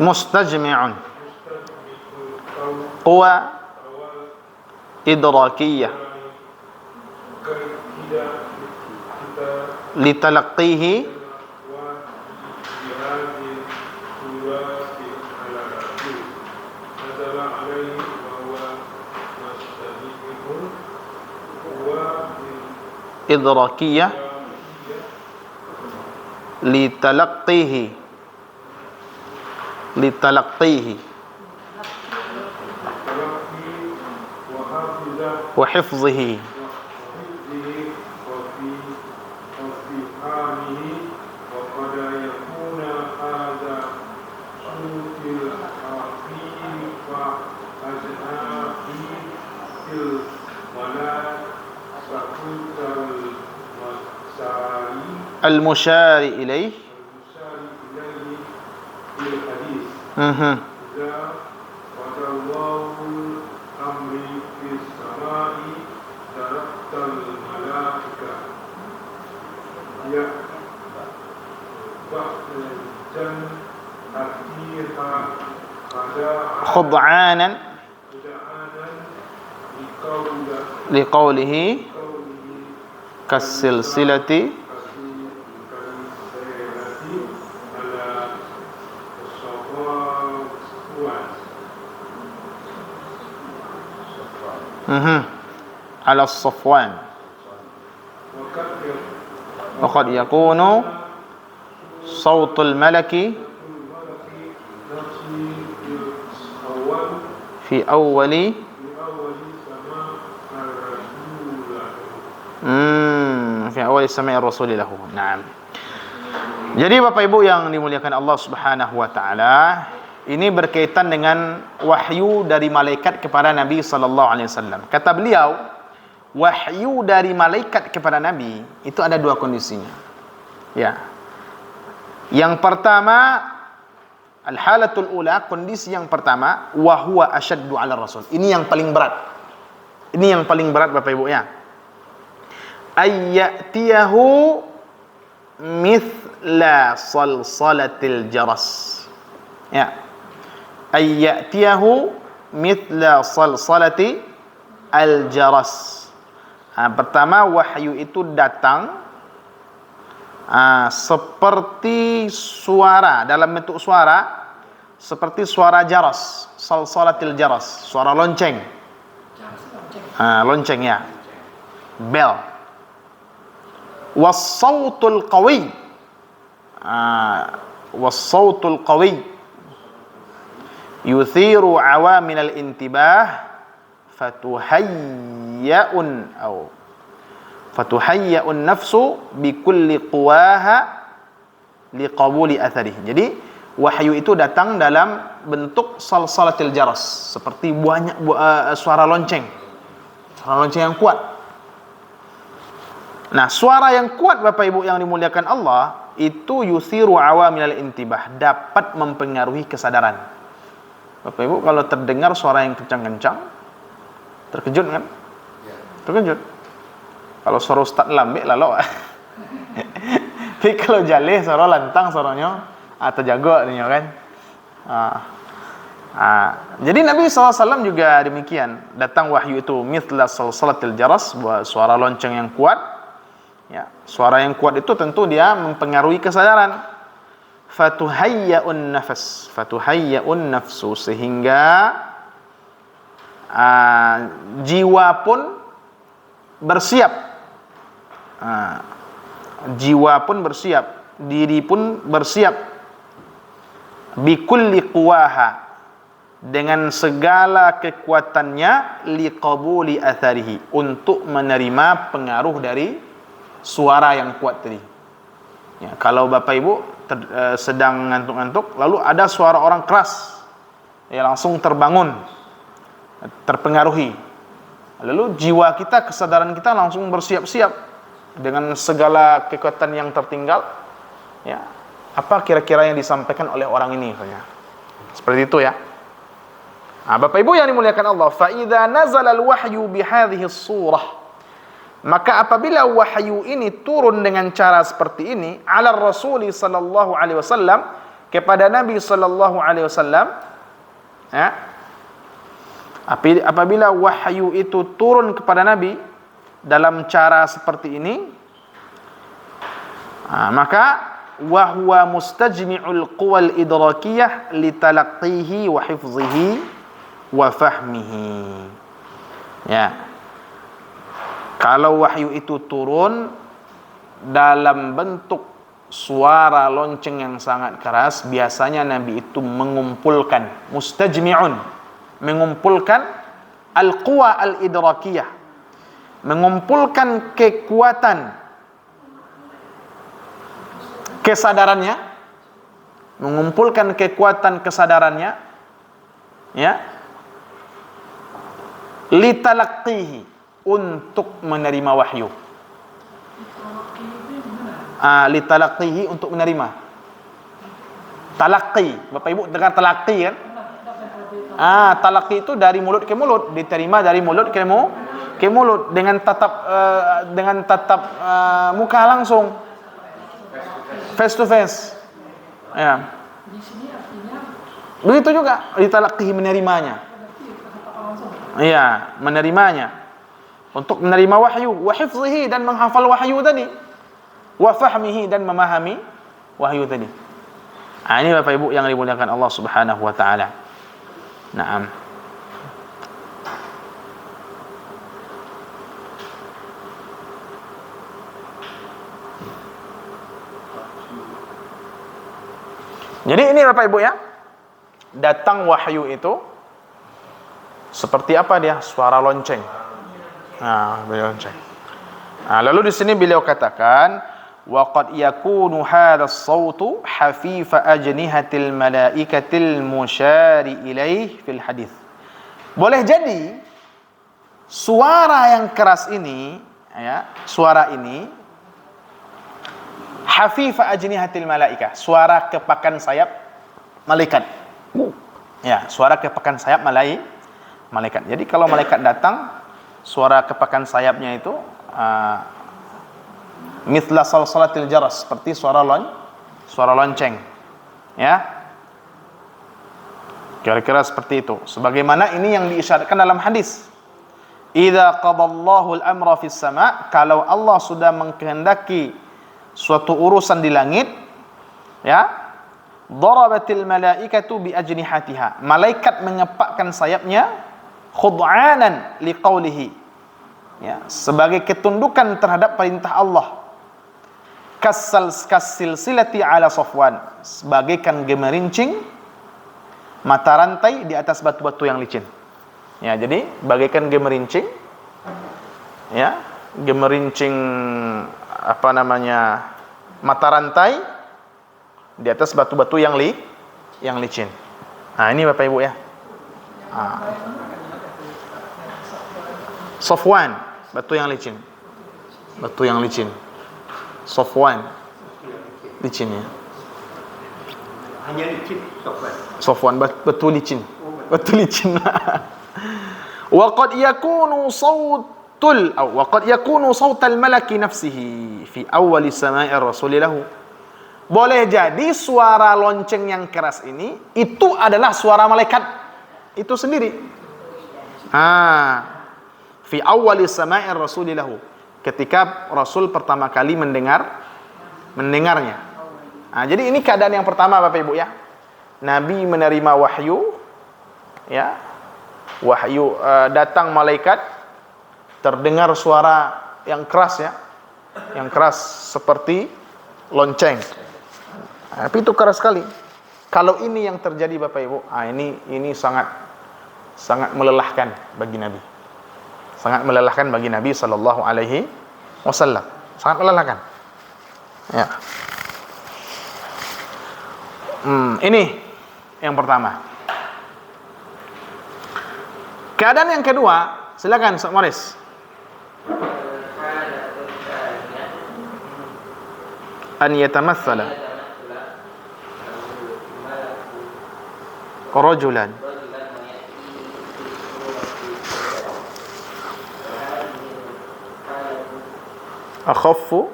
mustajmi'un quwa idrakiyah litalaqqihi idrakiyah litalaqqihi wa hifzihi. المشار إليه خضعانا لقوله كالسلسلة على الصفوان وقد يكون صوت الملك في أول سماع الرسول له. Naam. Jadi Bapak Ibu yang dimuliakan Allah Subhanahu wa taala, ini berkaitan dengan wahyu dari malaikat kepada Nabi sallallahu alaihi wasallam. Kata beliau, wahyu dari malaikat kepada Nabi itu ada dua kondisinya. Ya. Yang pertama, al-halatul ula, kondisi yang pertama, wa huwa asyaddu 'ala rasul. Ini yang paling berat. Ini yang paling berat Bapak Ibu ya. Ayyatiyahu mithla salsalatil jaras. Ya. Ayyatiyahu mithla salsalati al-jaras. Pertama, wahyu itu datang seperti suara, dalam bentuk suara seperti suara jaras, salsalatil jaras, suara lonceng. Lonceng ya. Bell. Was-sautul qawi. Was-sautul qawi yuthiru awamil al-intibah fatuhayya'un nafsu bikulli quwaha liqabuli atharihi. Jadi wahyu itu datang dalam bentuk salsalatil jaras, seperti banyak suara lonceng. Suara lonceng yang kuat. Nah, suara yang kuat Bapak Ibu yang dimuliakan Allah itu yuthiru awamil intibah, dapat mempengaruhi kesadaran. Bapak Ibu kalau terdengar suara yang kencang-kencang, terkejut kan? Terkejut. Kalau suara ustaz lambe lalu. Tapi kalau jaleh suara lantang suaranya atau jago nih kan. Jadi Nabi SAW juga demikian, datang wahyu itu mithla salsalatil jaras, suara lonceng yang kuat. Ya, suara yang kuat itu tentu dia mempengaruhi kesadaran. Fatuhayya'un nafsu, sehingga jiwa pun bersiap. Jiwa pun bersiap, diri pun bersiap. Bikulli quwaha, dengan segala kekuatannya, liqabuli atharihi, untuk menerima pengaruh dari suara yang kuat tadi. Ya, kalau Bapak Ibu sedang ngantuk-ngantuk, lalu ada suara orang keras, ya langsung terbangun, terpengaruhi. Lalu jiwa kita, kesadaran kita langsung bersiap-siap dengan segala kekuatan yang tertinggal. Ya, apa kira-kira yang disampaikan oleh orang ini? Seperti itu ya. Bapak Ibu yang dimuliakan Allah, fa idza nazala al-wahyu bihadhihi as-surah, maka apabila wahyu ini turun dengan cara seperti ini, ala Rasul sallallahu alaihi wasallam, kepada Nabi sallallahu alaihi wasallam, ya. Apabila wahyu itu turun kepada Nabi dalam cara seperti ini, maka wa huwa mustajmi'ul quwal idrakiyah litalaqqihi wa hifzihi wa fahmihi. Ya. Kalau wahyu itu turun dalam bentuk suara lonceng yang sangat keras, biasanya Nabi itu mengumpulkan, mustajmi'un, mengumpulkan al-quwa al-idrakiyah, mengumpulkan kekuatan kesadarannya, mengumpulkan kekuatan kesadarannya, ya, litalaqqihi, untuk menerima wahyu. Litalaqqihi, untuk menerima. Talaqqi, Bapak Ibu dengar talaqqi kan? Talaqqi itu dari mulut ke mulut, diterima dari mulut ke mulut dengan tatap muka langsung, face to face. Ya. Begitu juga litalaqqihi, menerimanya. Iya, menerimanya. Untuk menerima wahyu, wa hifzihi, dan menghafal wahyu tadi, wa fahmihi, dan memahami wahyu tadi. Ini Bapak Ibu yang dimuliakan Allah Subhanahu wa taala. Naam. Jadi ini Bapak Ibu ya, datang wahyu itu seperti apa dia? Suara lonceng. Lonceng. Lalu di sini beliau katakan, wa qad yakunu hadha as-sautu hafifa ajnihatil malaikatil musyari ilaih fil hadis. Boleh jadi suara yang keras ini, ya, suara ini hafifa ajnihatil malaika, suara kepakan sayap malaikat. Ya, suara kepakan sayap malaikat. Jadi kalau malaikat datang, suara kepakan sayapnya itu mithla salsalatil jaras, seperti suara lonceng. Ya. Kira-kira seperti itu. Sebagaimana ini yang diisyaratkan dalam hadis. Idza qadallahu al-amra fis sama', kalau Allah sudah mengkehendaki suatu urusan di langit, ya, darabatil malaikatu bi ajnihatiha, malaikat mengepakkan sayapnya khud'anan liqaulihi, ya, sebagai ketundukan terhadap perintah Allah. Kasilsilati ala Safwan, sebagaikan gemerincing mata rantai di atas batu-batu yang licin. Ya, jadi bagaikan gemerincing, ya, gemerincing mata rantai di atas batu-batu yang licin. Ini Bapak Ibu ya. Safwan, batu yang licin. Safwan, licin ya. Hanya licin, Safwan, batu licin. Wa qad yakunu sautal malaki nafsihi fi awwali sama'i ar-rasul lahu. Boleh jadi suara lonceng yang keras ini itu adalah suara malaikat itu sendiri. Fi awwali sama'ir rasulilahu, ketika Rasul pertama kali mendengarnya. Jadi ini keadaan yang pertama Bapak Ibu ya. Nabi menerima wahyu, ya. Wahyu datang malaikat, terdengar suara yang keras ya. Yang keras seperti lonceng. Tapi itu keras sekali. Kalau ini yang terjadi Bapak Ibu, ini sangat melelahkan bagi Nabi. Sangat melelahkan bagi Nabi sallallahu alaihi wasallam. Sangat melelahkan. Ya. Ini yang pertama. Keadaan yang kedua, silakan Ustaz Morris. An yatamathala rajulan akhaffu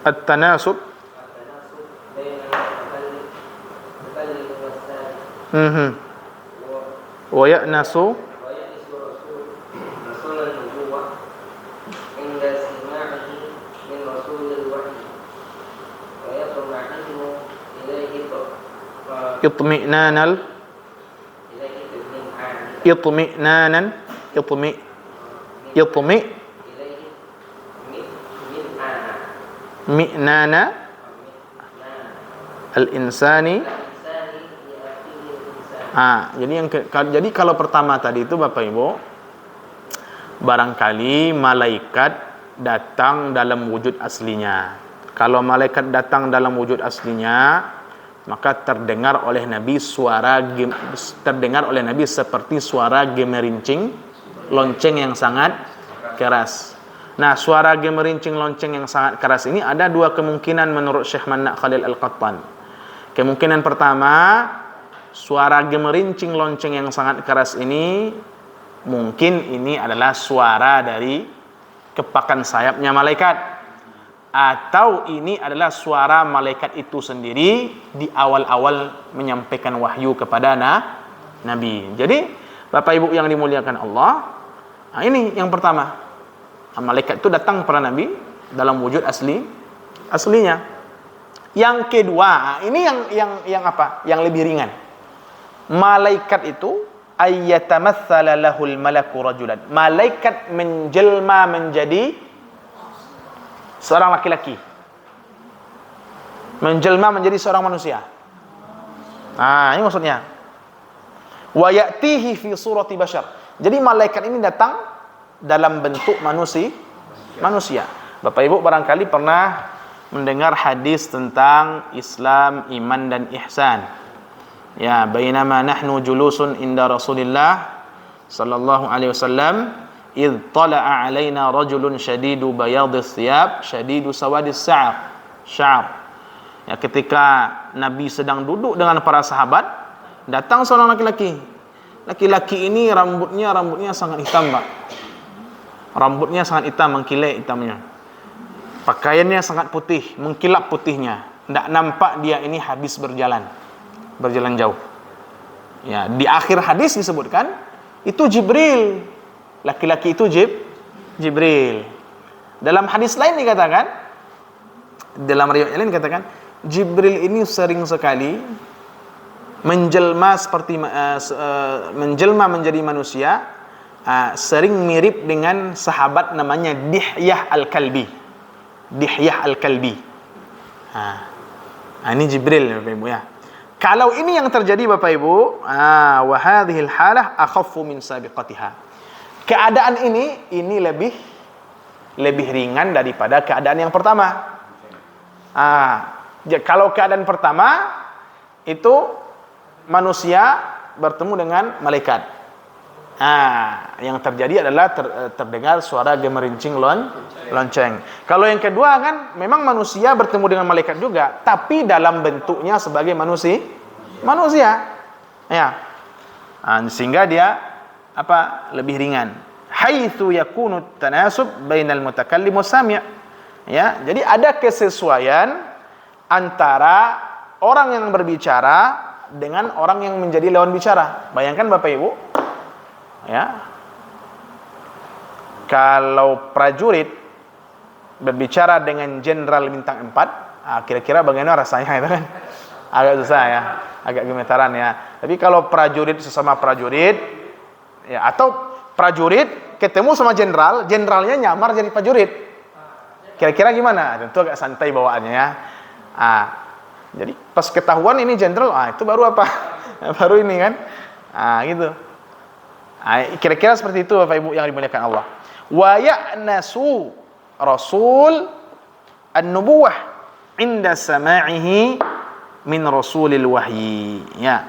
at-tanasub wa ya'nasu itmi'nanal itmi'nanan itmi mi'nana al-insani. Jadi kalau pertama tadi itu Bapak Ibu, barangkali malaikat datang dalam wujud aslinya. Kalau malaikat datang dalam wujud aslinya, maka terdengar oleh Nabi seperti suara gemerincing lonceng yang sangat keras. Nah, suara gemerincing lonceng yang sangat keras ini ada dua kemungkinan menurut Syekh Manna Khalil Al-Qattan. Kemungkinan pertama, suara gemerincing lonceng yang sangat keras ini mungkin ini adalah suara dari kepakan sayapnya malaikat, atau ini adalah suara malaikat itu sendiri di awal-awal menyampaikan wahyu kepada Nabi. Jadi Bapak Ibu yang dimuliakan Allah, ini yang pertama, malaikat itu datang kepada Nabi dalam wujud aslinya. Yang kedua, ini yang apa? Yang lebih ringan. Malaikat itu ayyatamatsala lahul malaku rajulan. Malaikat menjelma menjadi seorang laki-laki. Menjelma menjadi seorang manusia. Ini maksudnya. Wa ya'tihi fi surati bashar. Jadi malaikat ini datang dalam bentuk manusia. Bapak Ibu barangkali pernah mendengar hadis tentang Islam, iman dan ihsan. Ya, bainama nahnu julusun inda Rasulillah sallallahu alaihi wasallam, id tala'a alaina rajulun shadidu bayadis thiyab, shadidu sawadis sya'ar. Ya, ketika Nabi sedang duduk dengan para sahabat, datang seorang laki-laki. Laki-laki ini rambutnya sangat hitam, Pak. Rambutnya sangat hitam, mengkilap hitamnya. Pakaiannya sangat putih, mengkilap putihnya. Tidak nampak dia ini habis berjalan jauh. Ya, di akhir hadis disebutkan itu Jibril. Laki-laki itu Jibril. Dalam hadis lain dikatakan, dalam riwayat lain dikatakan, Jibril ini sering sekali menjelma menjadi manusia, sering mirip dengan sahabat namanya Dihyah Al-Kalbi. Ini Jibril Bapak Ibu ya. Kalau ini yang terjadi Bapak Ibu, wa hadhil halah akhaffu min sabiqatiha. Keadaan ini lebih ringan daripada keadaan yang pertama. Kalau keadaan pertama itu manusia bertemu dengan malaikat. Yang terjadi adalah terdengar suara gemerincing lonceng. Kalau yang kedua kan memang manusia bertemu dengan malaikat juga, tapi dalam bentuknya sebagai manusia. Ya. Sehingga dia lebih ringan. Haitsu yakunu tanasub bainal mutakallim wasami'. Ya, jadi ada kesesuaian antara orang yang berbicara dengan orang yang menjadi lawan bicara. Bayangkan Bapak Ibu, ya, kalau prajurit berbicara dengan jenderal bintang 4, kira-kira bagaimana rasanya itu kan? Agak susah ya, agak gemetaran ya. Tapi kalau prajurit sesama prajurit, ya, atau prajurit ketemu sama jenderal, jenderalnya nyamar jadi prajurit, kira-kira gimana? Tentu agak santai bawaannya ya. Jadi pas ketahuan ini jenderal, itu baru apa? Baru ini kan? Gitu. Kira-kira seperti itu Bapak Ibu yang dimuliakan Allah. Wa ya'nasu rasul an-nubuwah inda sama'ihi min rasulil wahyi. Ya.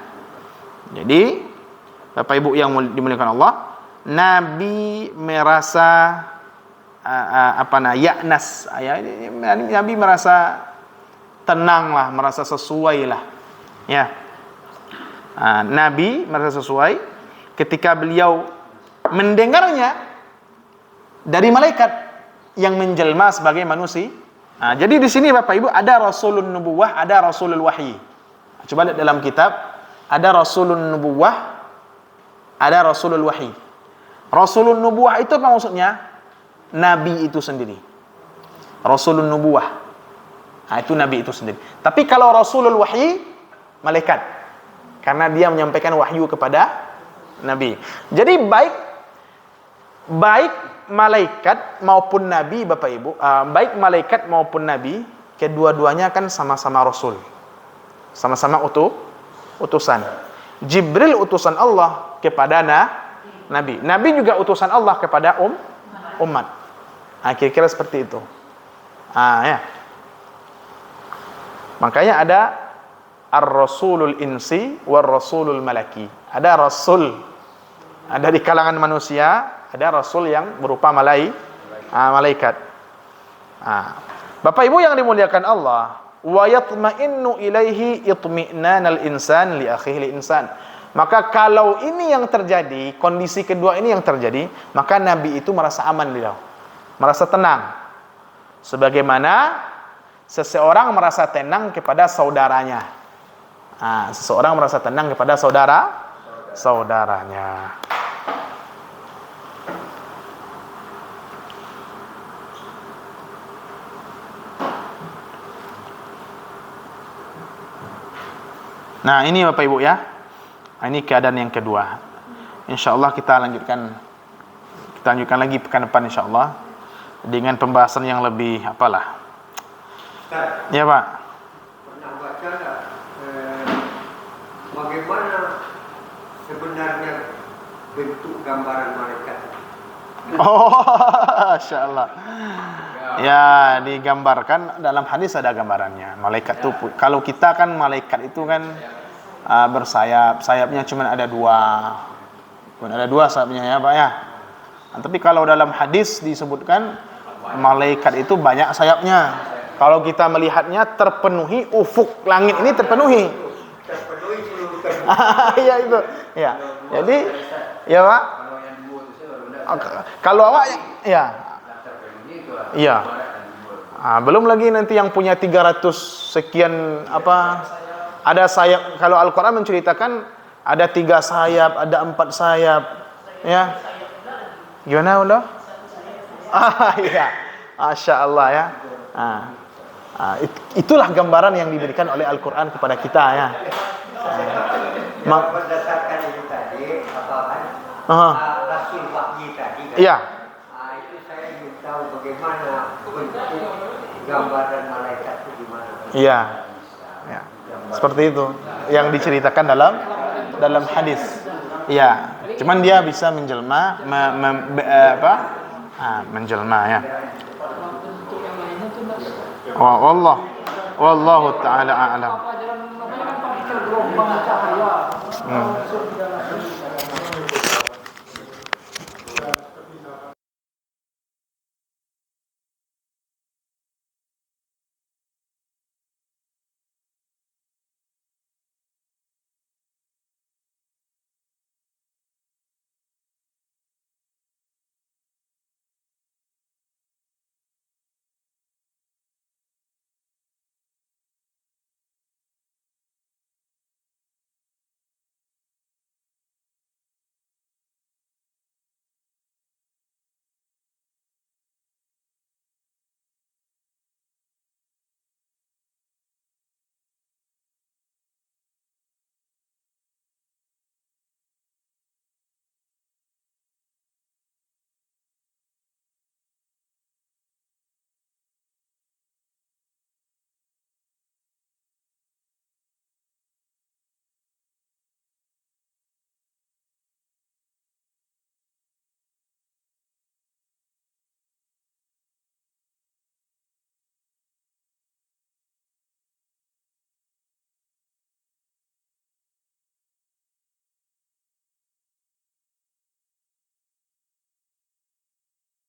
Jadi Bapak Ibu yang dimuliakan Allah, Nabi merasa ya'nas. Nabi merasa tenang lah, merasa sesuai lah. Ya. Nabi merasa sesuai ketika beliau mendengarnya dari malaikat yang menjelma sebagai manusia. Jadi di sini Bapak Ibu ada Rasulun Nubuwah, ada Rasulul Wahyi. Coba lihat dalam kitab, ada Rasulun Nubuwah, ada Rasulul Wahyi. Rasulun Nubuwah itu apa maksudnya? Nabi itu sendiri. Rasulun Nubuwah, itu Nabi itu sendiri. Tapi kalau Rasulul Wahyi, malaikat. karena dia menyampaikan wahyu kepada Nabi. Jadi baik malaikat maupun Nabi, Bapak Ibu, baik malaikat maupun Nabi, kedua-duanya kan sama-sama Rasul, sama-sama utusan. Jibril utusan Allah kepada Nabi. Nabi juga utusan Allah kepada umat. Kira-kira seperti itu. Ya. Makanya ada ar-rasulul insi war-rasulul malaki. Ada rasul, ada di kalangan manusia, ada rasul yang berupa malaikat. Bapak Ibu yang dimuliakan Allah, wa yatma'innu ilaihi itmi'nanal insan li akhihi insan. Maka kalau ini yang terjadi, kondisi kedua ini yang terjadi, maka Nabi itu merasa aman beliau, merasa tenang. Sebagaimana seseorang merasa tenang kepada saudaranya. Seseorang merasa tenang kepada saudaranya. Nah, ini Bapak Ibu ya. Ini keadaan yang kedua. InsyaAllah kita lanjutkan lagi pekan depan insyaAllah dengan pembahasan yang lebih apalah. Ustaz, Ya Pak. pernah baca nggak bagaimana sebenarnya bentuk gambaran malaikat? Masya Allah. Ya, digambarkan dalam hadis ada gambarannya. Malaikat itu, kalau kita kan malaikat itu kan bersayap, sayapnya cuma ada dua. Sayapnya ya Pak ya. Tapi kalau dalam hadis disebutkan malaikat itu banyak sayapnya. Kalau kita melihatnya terpenuhi, ufuk langit ini terpenuhi. Terpenuhi seluruh Iya itu. Ya. Jadi ya Pak. Kalau awak ya. Iya. Belum lagi nanti yang punya 300 sekian ada sayap. Kalau Al-Qur'an menceritakan ada 3 sayap, ada 4 sayap. Ya. Gimana udah? Iya. Masya Allah ya. Itulah gambaran yang diberikan oleh Al-Quran kepada kita ya. Berdasarkan itu tadi Rasul Wahyi tadi kan? Iya. Itu saya ingin tahu bagaimana bentuk gambaran malaikat itu gimana? Iya. Ya. Seperti itu yang diceritakan dalam hadis. Iya. Cuman dia bisa menjelma menjelma ya. Wallahu ta'ala a'lam. Apa ajaran namanya kan pakai gelombang cahaya.